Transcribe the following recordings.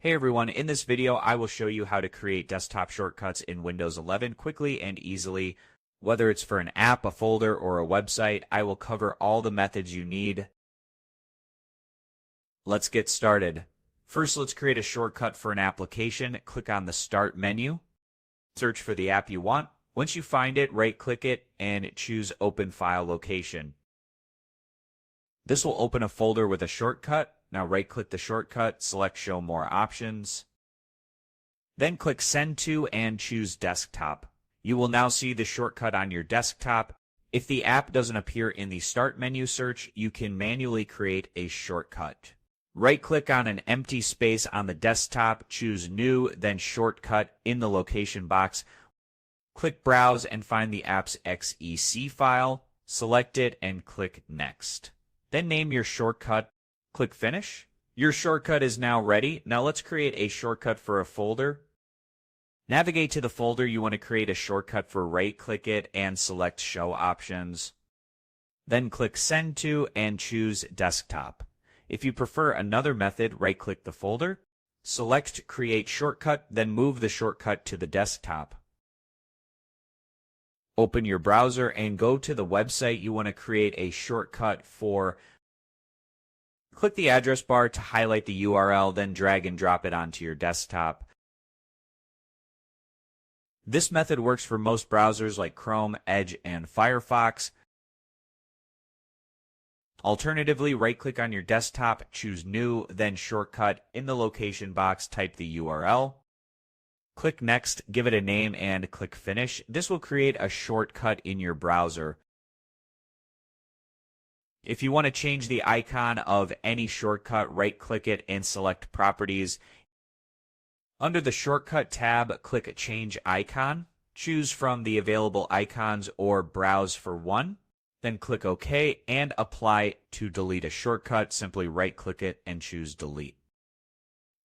Hey everyone, in this video I will show you how to create desktop shortcuts in Windows 11 quickly and easily. Whether it's for an app, a folder, or a website, I will cover all the methods you need. Let's get started. First, let's create a shortcut for an application. Click on the Start menu. Search for the app you want. Once you find it, right-click it and choose Open File Location. This will open a folder with a shortcut. Now right-click the shortcut, select Show More Options. Then click Send To and choose Desktop. You will now see the shortcut on your desktop. If the app doesn't appear in the Start menu search, you can manually create a shortcut. Right-click on an empty space on the desktop, choose New, then Shortcut in the location box. Click Browse and find the app's .exe file. Select it and click Next. Then name your shortcut. Click Finish. Your shortcut is now ready. Now let's create a shortcut for a folder. Navigate to the folder you want to create a shortcut for, right-click it and select Show Options. Then click Send To and choose Desktop. If you prefer another method, right-click the folder, select Create Shortcut, then move the shortcut to the desktop. Open your browser and go to the website you want to create a shortcut for. Click the address bar to highlight the URL, then drag and drop it onto your desktop. This method works for most browsers like Chrome, Edge, and Firefox. Alternatively, right-click on your desktop, choose New, then Shortcut. In the location box, type the URL. Click Next, give it a name, and click Finish. This will create a shortcut in your browser. If you want to change the icon of any shortcut, right-click it and select Properties. Under the Shortcut tab, click Change Icon. Choose from the available icons or browse for one. Then click OK and Apply to delete a shortcut. Simply right-click it and choose Delete.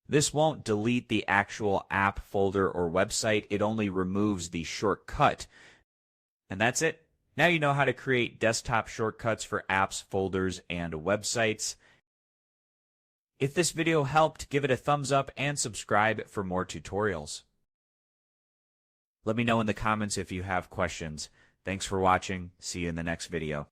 This won't delete the actual app, folder, or website. It only removes the shortcut. And that's it. Now you know how to create desktop shortcuts for apps, folders, and websites. If this video helped, give it a thumbs up and subscribe for more tutorials. Let me know in the comments if you have questions. Thanks for watching. See you in the next video.